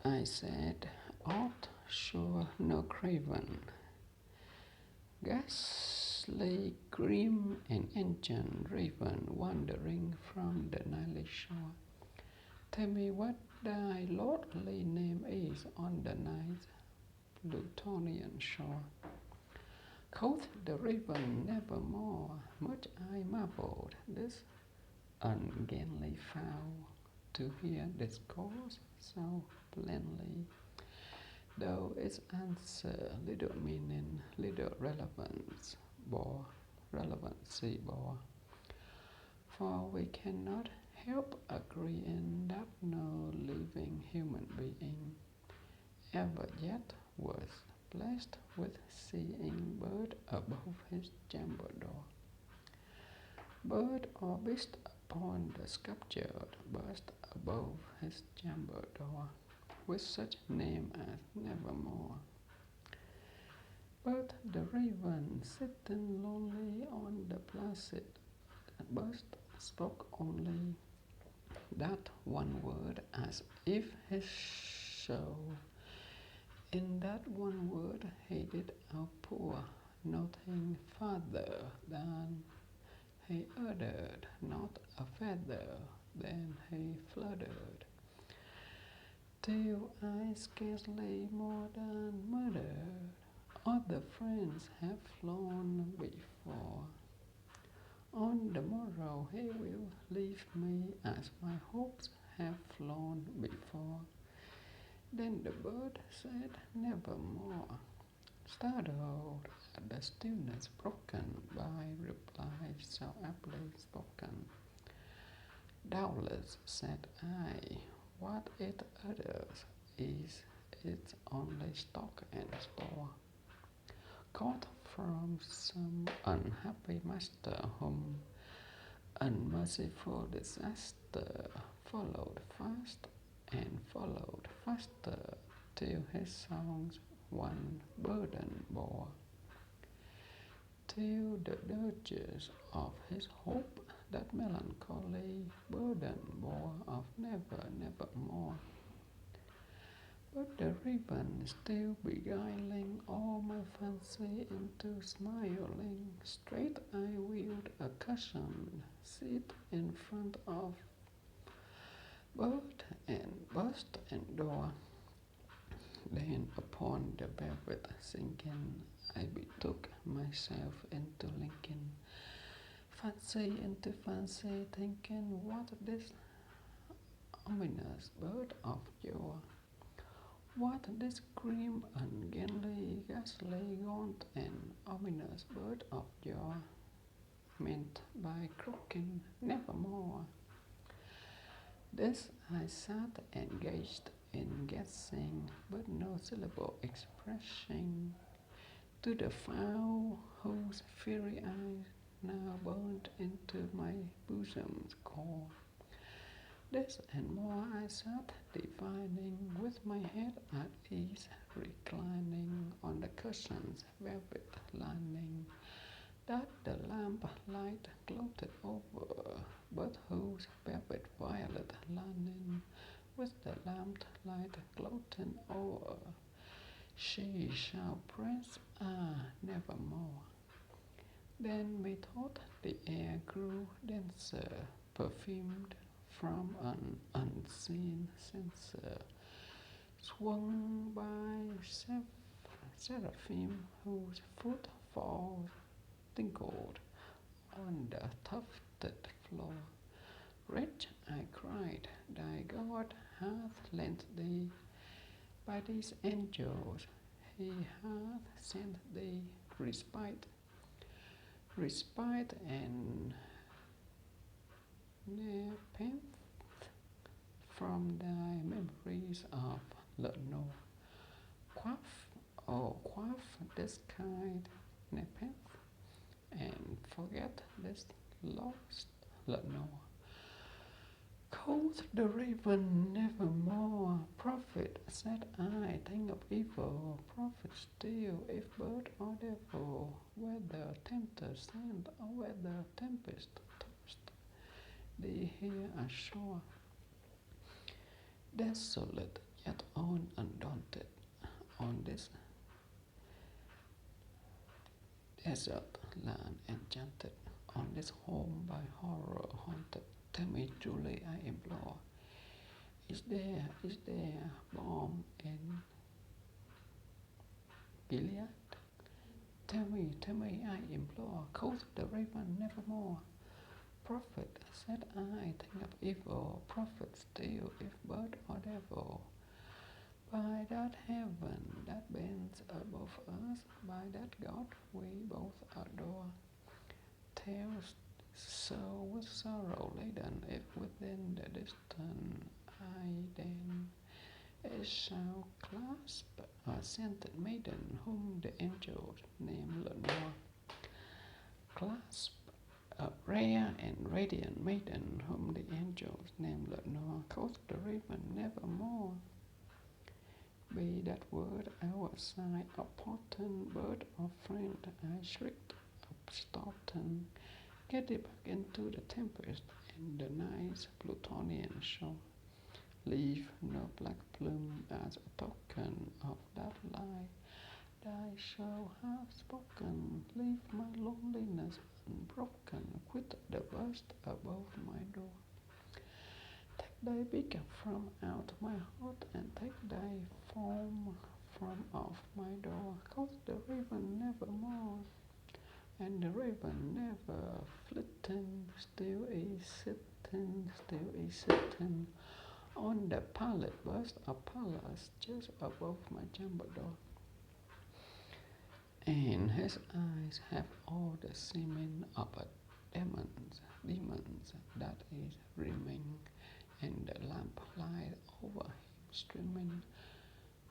I said, "Art sure no craven." Ghastly, grim, an ancient raven wandering from the Nile shore. Tell me what thy lordly name is on the night Plutonian shore. Quoth the raven, "Nevermore." Much I marveled this ungainly fowl to hear discourse so plainly, though its answer little meaning, little relevancy bore. For we cannot help agreeing that no living human being ever yet was blessed with seeing bird above his chamber door. Bird or beast upon the sculptured bust above his chamber door, with such name as Nevermore. But the raven, sitting lonely on the placid bust, spoke only that one word, as if his soul in that one word he did outpour, nothing farther than he uttered, not a feather than he fluttered, till I scarcely more than muttered, "Other friends have flown before. On the morrow he will leave me, as my hopes have flown before." Then the bird said, "Nevermore," startled at the stillness broken by replies so aptly spoken. "Doubtless," said I, "what it utters is its only stock and store, caught from some unhappy master whom unmerciful disaster followed fast and followed faster, till his songs one burden bore, till the dirges of his hope that melancholy burden bore of never, nevermore." But the raven, still beguiling all my fancy into smiling, straight I wheeled a cushioned seat in front of bird and bust and door. Then upon the velvet sinking, I betook myself into linking fancy into fancy, thinking what this ominous bird of yore, what this grim, ungainly, ghastly, gaunt, and ominous bird of yore meant by croaking "Nevermore." This I sat engaged in guessing, but no syllable expressing to the fowl whose fiery eyes now burned into my bosom's core. This and more I sat divining, with my head at ease, reclining on the cushion's velvet lining, that the lamp light gloated over, but whose velvet violet lining, with the lamp light gloating o'er, she shall press, nevermore. Then methought the air grew denser, perfumed from an unseen censer, swung by seraphim whose footfalls tinkled on the tufted floor. "Wretch," I cried, "thy God hath lent thee, by these angels he hath sent thee, respite and nepenthe from thy memories of Lenore. Quaff, oh quaff this kind nepenthe, and forget this lost Lenore." Quoth the raven, "Nevermore." "Prophet," said I, "think of evil, prophet still, if bird or devil, whether tempest send or whether tempest tossed thee here ashore, desolate yet sat on undaunted on this desert land enchanted, on this home by horror haunted. Tell me truly, I implore, is there balm in Gilead? Tell me, I implore, quoth the raven nevermore. Prophet, said I, think of evil, prophet still, if bird or devil. By that heaven that bends above us, by that God we both adore, tales so with sorrow laden, if within the distant Iden it shall clasp a scented maiden whom the angels name Lenore. Clasp a rare and radiant maiden whom the angels name Lenore, quoth the raven nevermore. Be that word our side, a potent bird or friend, I shrieked, upstarting. Get thee back into the tempest and the night's Plutonian shore. Leave no black plume as a token of that lie thy show hath spoken. Leave my loneliness unbroken, quit the burst above my door. Take thy beacon from out my heart, and take thy form from off my door. Quoth the raven nevermore, and the raven never flitting, still is sitting on the pallid bust of Pallas just above my chamber door. And his eyes have all the seeming of a demons that is remain, and the lamp light over him streaming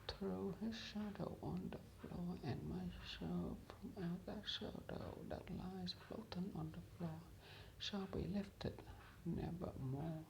through his shadow on the floor, and my soul from out that shadow that lies floating on the floor shall be lifted nevermore.